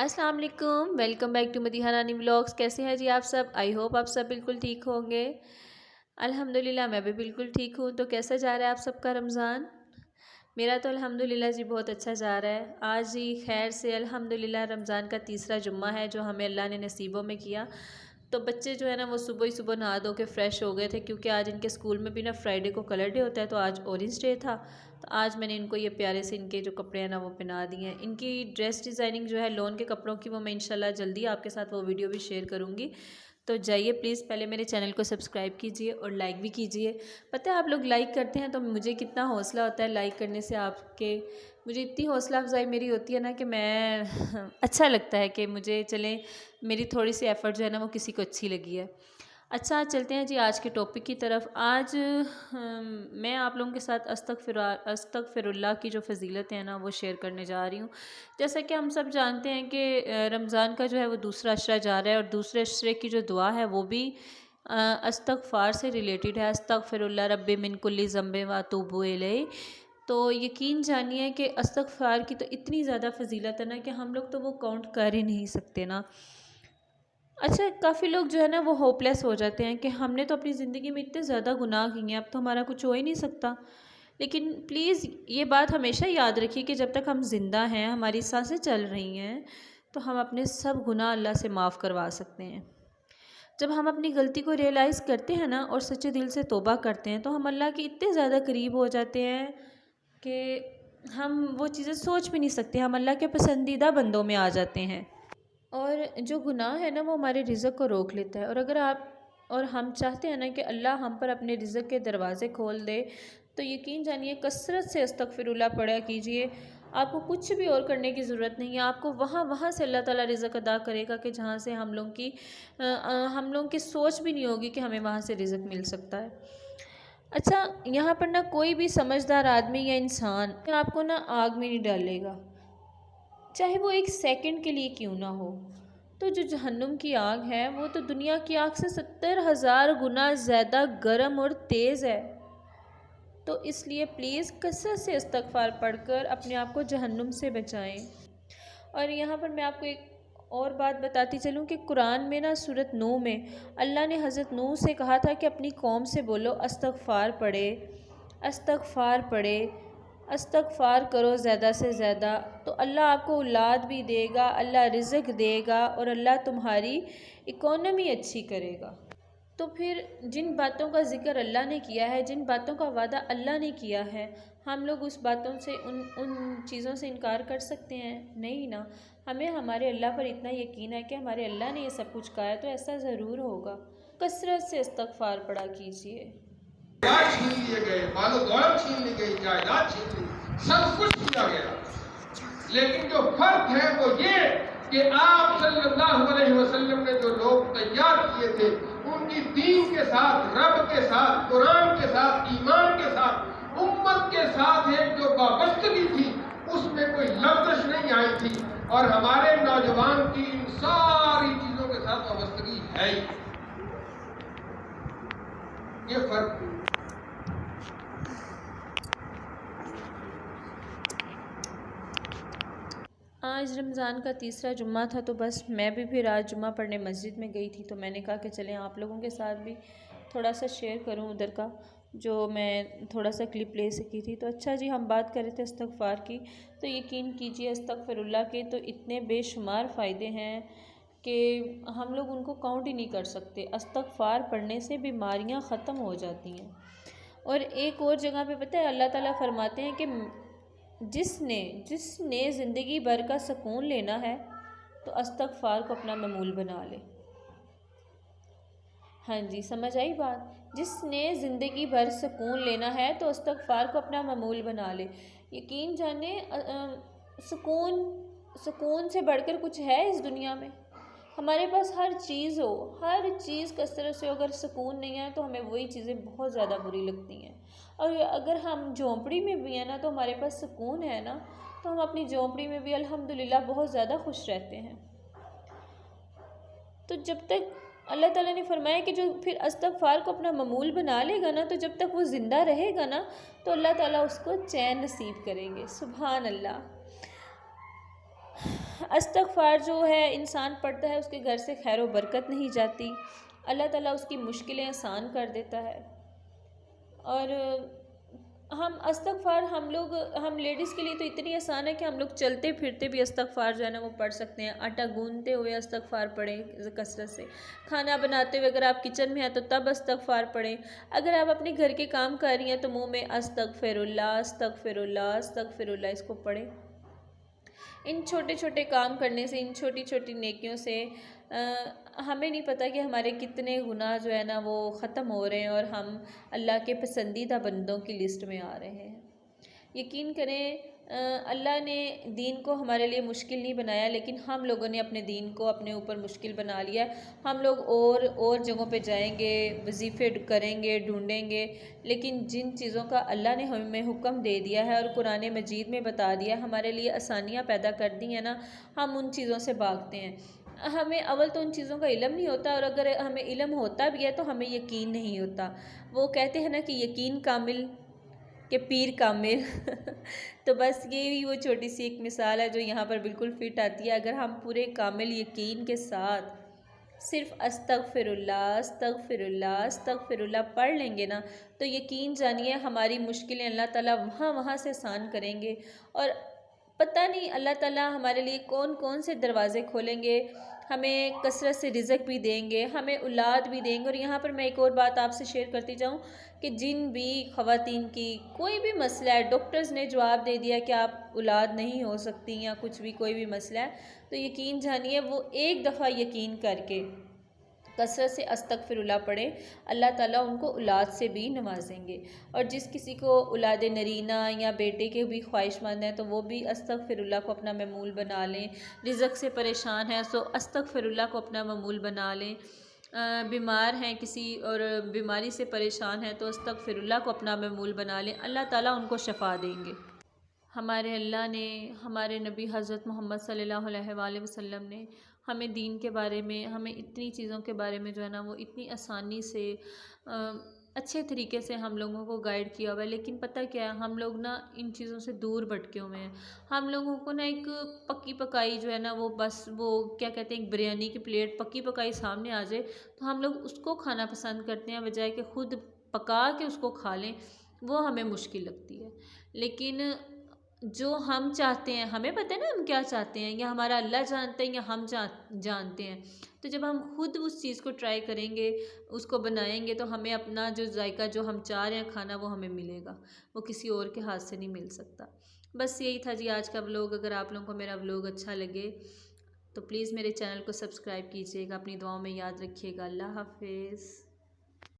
अस्सलाम वालेकुम, welcome back to Madiha Rani vlogs. कैसे हैं जी आप सब? आई होप आप सब बिल्कुल ठीक होंगे। अल्हम्दुलिल्लाह मैं भी बिल्कुल ठीक हूँ। तो कैसा जा रहा है आप सबका रमज़ान? मेरा तो अल्हम्दुलिल्लाह जी बहुत अच्छा जा रहा है। आज ही खैर से अल्हम्दुलिल्लाह रमज़ान का तीसरा जुम्मा है जो हमें अल्लाह ने नसीबों में किया। तो बच्चे जो है ना वो सुबह ही सुबह नहा धो के फ़्रेश हो गए थे, क्योंकि आज इनके स्कूल में भी ना फ्राइडे को कलर डे होता है, तो आज ऑरेंज डे था। तो आज मैंने इनको ये प्यारे से इनके जो कपड़े हैं ना वो पहना दिए हैं। इनकी ड्रेस डिज़ाइनिंग जो है लोन के कपड़ों की, वो मैं इंशाल्लाह जल्दी आपके साथ वो वीडियो भी शेयर करूँगी। तो जाइए प्लीज़ पहले मेरे चैनल को सब्सक्राइब कीजिए और लाइक भी कीजिए। पता है आप लोग लाइक करते हैं तो मुझे कितना हौसला होता है लाइक करने से आपके। मुझे इतनी हौसला अफजाई मेरी होती है ना कि मैं अच्छा लगता है कि मुझे चलें मेरी थोड़ी सी एफ़र्ट जो है ना वो किसी को अच्छी लगी है। अच्छा चलते हैं जी आज के टॉपिक की तरफ। आज मैं आप लोगों के साथ अस्तगफिरुल्लाह की जो फ़जीलत है ना वो शेयर करने जा रही हूँ। जैसा कि हम सब जानते हैं कि रमज़ान का जो है वो दूसरा अशरा जा रहा है, और दूसरे अशरे की जो दुआ है वो भी अस्तगफ़ार से रिलेटेड है। अस्तगफिरुल्लाह रब्बी मिन कुल्ली ज़ंबे व अतूबु इलैह। तो यकीन जानिए कि अस्तगफ़ार की तो इतनी ज़्यादा फ़जीलत है ना कि हम लोग तो वो काउंट कर ही नहीं सकते ना। अच्छा काफ़ी लोग जो है ना वो होपलेस हो जाते हैं कि हमने तो अपनी ज़िंदगी में इतने ज़्यादा गुनाह किए हैं, अब तो हमारा कुछ हो ही नहीं सकता। लेकिन प्लीज़ ये बात हमेशा याद रखिए कि जब तक हम ज़िंदा हैं, हमारी सांसें चल रही हैं, तो हम अपने सब गुनाह अल्लाह से माफ़ करवा सकते हैं। जब हम अपनी गलती को रियलाइज़ करते हैं ना और सच्चे दिल से तौबा करते हैं, तो हम अल्लाह के इतने ज़्यादा करीब हो जाते हैं कि हम वो चीज़ें सोच भी नहीं सकते। हम अल्लाह के पसंदीदा बंदों में आ जाते हैं। और जो गुनाह है ना वो हमारे रिज़्क़ को रोक लेता है। और हम चाहते हैं ना कि अल्लाह हम पर अपने रिज़्क़ के दरवाज़े खोल दे, तो यकीन जानिए कसरत से अस्तगफिरुल्लाह पढ़ा कीजिए। आपको कुछ भी और करने की ज़रूरत नहीं है। आपको वहाँ से अल्लाह ताला रिज़्क़ अदा करेगा कि जहाँ से हम लोगों की सोच भी नहीं होगी कि हमें वहाँ से रिज़्क़ मिल सकता है। अच्छा यहाँ पर ना कोई भी समझदार आदमी या इंसान आपको ना आग में नहीं डालेगा, चाहे वो एक सेकंड के लिए क्यों ना हो। तो जो जहन्नुम की आग है वो तो दुनिया की आग से 70,000 गुना ज़्यादा गर्म और तेज़ है। तो इसलिए प्लीज़ कसरत से इस्तग़फ़ार पढ़कर अपने आप को जहन्नुम से बचाएं। और यहाँ पर मैं आपको एक और बात बताती चलूँ कि कुरान में ना सूरत नूह में अल्लाह ने हज़रत नूह से कहा था कि अपनी कौम से बोलो इस्तग़फ़ार पढ़े, इस्तग़फ़ार पढ़े, इस्तग़फ़ार करो ज़्यादा से ज़्यादा, तो अल्लाह आपको औलाद भी देगा, अल्लाह रिज़्क़ देगा और अल्लाह तुम्हारी इकोनॉमी अच्छी करेगा। तो फिर जिन बातों का ज़िक्र अल्लाह ने किया है, जिन बातों का वादा अल्लाह ने किया है, हम लोग उस बातों से उन चीज़ों से इनकार कर सकते हैं? नहीं ना। हमें हमारे अल्लाह पर इतना यकीन है कि हमारे अल्लाह ने ये सब कुछ कहा है, तो ऐसा ज़रूर होगा। कसरत से इस्तग़फ़ार पढ़ा कीजिए। छीन लिए गए, मालो दौलत छीन ली गई, जायदाद छीन ली, सब कुछ किया गया। लेकिन जो फर्क है वो ये कि आप सल्लल्लाहु अलैहि वसल्लम ने जो लोग तैयार किए थे, उनकी दीन के साथ, रब के साथ, कुरान के साथ, ईमान के साथ, उम्मत के साथ एक जो वाबस्तगी थी, उसमें कोई लफ्ज़ नहीं आई थी। और हमारे नौजवान की इन सारी चीजों के साथ वाबस्तगी है ही। ये फर्क। आज रमज़ान का तीसरा जुम्मा था, तो बस मैं भी फिर आज जुम्मा पढ़ने मस्जिद में गई थी। तो मैंने कहा कि चलें आप लोगों के साथ भी थोड़ा सा शेयर करूं उधर का, जो मैं थोड़ा सा क्लिप ले सकी थी। तो अच्छा जी, हम बात कर रहे थे इस्तग़फ़ार की। तो यकीन कीजिए अस्तग़फ़िरुल्लाह के तो इतने बेशुमार फ़ायदे हैं कि हम लोग उनको काउंट ही नहीं कर सकते। इस्तग़फ़ार पढ़ने से बीमारियाँ ख़त्म हो जाती हैं। और एक और जगह पे पता है अल्लाह ताला फरमाते हैं कि जिसने ज़िंदगी भर का सुकून लेना है तो इस्तग़फ़ार को अपना मामूल बना ले। हाँ जी, समझ आई बात? जिसने ज़िंदगी भर सुकून लेना है तो इस्तग़फ़ार को अपना मामूल बना ले। यकीन जाने सुकून से बढ़कर कुछ है इस दुनिया में? हमारे पास हर चीज़ हो, हर चीज़ कसरत से, अगर सुकून नहीं है तो हमें वही चीज़ें बहुत ज़्यादा बुरी लगती हैं। और अगर हम झोंपड़ी में भी हैं ना तो हमारे पास सुकून है ना, तो हम अपनी झोंपड़ी में भी अल्हम्दुलिल्लाह बहुत ज़्यादा खुश रहते हैं। तो जब तक अल्लाह ताला ने फरमाया कि जो फिर इस्तग़फ़ार को अपना मामूल बना लेगा ना, तो जब तक वो ज़िंदा रहेगा ना तो अल्लाह ताला उसको चैन नसीब करेंगे। सुभान अल्लाह। استغفار جو ہے انسان پڑھتا ہے اس کے گھر سے خیر و برکت نہیں جاتی، اللہ تعالیٰ اس کی مشکلیں آسان کر دیتا ہے۔ اور استغفار ہم لیڈیز کے لیے تو اتنی آسان ہے کہ ہم لوگ چلتے پھرتے بھی استغفار جو ہے نا وہ پڑھ سکتے ہیں، آٹا گوندتے ہوئے استغفار پڑھیں کثرت سے، کھانا بناتے ہوئے اگر آپ کچن میں ہیں تو تب استغفار پڑھیں، اگر آپ اپنے گھر کے کام کر رہی ہیں تو منہ میں استغفر اللہ استغفر اللہ استغفر اللہ اس کو پڑھیں۔ ان چھوٹے چھوٹے کام کرنے سے، ان چھوٹی چھوٹی نیکیوں سے ہمیں نہیں پتہ کہ ہمارے کتنے گناہ جو ہے نا وہ ختم ہو رہے ہیں اور ہم اللہ کے پسندیدہ بندوں کی لسٹ میں آ رہے ہیں۔ یقین کریں اللہ نے دین کو ہمارے لیے مشکل نہیں بنایا، لیکن ہم لوگوں نے اپنے دین کو اپنے اوپر مشکل بنا لیا ہے۔ ہم لوگ اور جگہوں پہ جائیں گے، وظیفے کریں گے، ڈھونڈیں گے، لیکن جن چیزوں کا اللہ نے ہمیں حکم دے دیا ہے اور قرآن مجید میں بتا دیا ہے، ہمارے لیے آسانیاں پیدا کر دی ہیں نا، ہم ان چیزوں سے بھاگتے ہیں۔ ہمیں اول تو ان چیزوں کا علم نہیں ہوتا، اور اگر ہمیں علم ہوتا بھی ہے تو ہمیں یقین نہیں ہوتا۔ وہ کہتے ہیں نا کہ یقین کامل کہ پیر کامل تو بس یہ وہ چھوٹی سی ایک مثال ہے جو یہاں پر بالکل فٹ آتی ہے۔ اگر ہم پورے کامل یقین کے ساتھ صرف استغفر اللہ استغفر اللہ استغفر اللہ پڑھ لیں گے نا، تو یقین جانیے ہماری مشکلیں اللہ تعالیٰ وہاں سے آسان کریں گے، اور پتہ نہیں اللہ تعالیٰ ہمارے لیے کون کون سے دروازے کھولیں گے، ہمیں کثرت سے رزق بھی دیں گے، ہمیں اولاد بھی دیں گے۔ اور یہاں پر میں ایک اور بات آپ سے شیئر کرتی جاؤں کہ جن بھی خواتین کی کوئی بھی مسئلہ ہے، ڈاکٹرز نے جواب دے دیا کہ آپ اولاد نہیں ہو سکتی یا کچھ بھی کوئی بھی مسئلہ ہے، تو یقین جانیے وہ ایک دفعہ یقین کر کے کثرت سے استغفر اللہ پڑھیں، اللہ تعالیٰ ان کو اولاد سے بھی نوازیں گے۔ اور جس کسی کو اولاد نرینہ یا بیٹے کے بھی خواہش مند ہیں تو وہ بھی استغفر اللہ کو اپنا معمول بنا لیں، رزق سے پریشان ہیں سو استغفر اللہ کو اپنا معمول بنا لیں، بیمار ہیں کسی اور بیماری سے پریشان ہیں تو استغفر اللہ کو اپنا معمول بنا لیں، اللہ تعالیٰ ان کو شفا دیں گے۔ ہمارے اللہ نے، ہمارے نبی حضرت محمد صلی اللہ علیہ وآلہ وسلم نے ہمیں دین کے بارے میں، ہمیں اتنی چیزوں کے بارے میں جو ہے نا وہ اتنی آسانی سے اچھے طریقے سے ہم لوگوں کو گائیڈ کیا ہوا ہے، لیکن پتہ کیا ہے ہم لوگ نا ان چیزوں سے دور بھٹکے ہوئے ہیں۔ ہم لوگوں کو نا ایک پکی پکائی جو ہے نا وہ بس وہ کیا کہتے ہیں، ایک بریانی کی پلیٹ پکی پکائی سامنے آ جائے تو ہم لوگ اس کو کھانا پسند کرتے ہیں بجائے کہ خود پکا کے اس کو کھا لیں، وہ ہمیں مشکل لگتی ہے۔ لیکن جو ہم چاہتے ہیں، ہمیں پتہ ہے نا ہم کیا چاہتے ہیں، یا ہمارا اللہ جانتے ہیں یا ہم جانتے ہیں، تو جب ہم خود اس چیز کو ٹرائی کریں گے، اس کو بنائیں گے، تو ہمیں اپنا جو ذائقہ جو ہم چاہ رہے ہیں کھانا وہ ہمیں ملے گا، وہ کسی اور کے ہاتھ سے نہیں مل سکتا۔ بس یہی تھا جی آج کا ولوگ۔ اگر آپ لوگوں کو میرا ولوگ اچھا لگے تو پلیز میرے چینل کو سبسکرائب کیجیے گا، اپنی دعاؤں میں یاد رکھیے گا۔ اللہ حافظ۔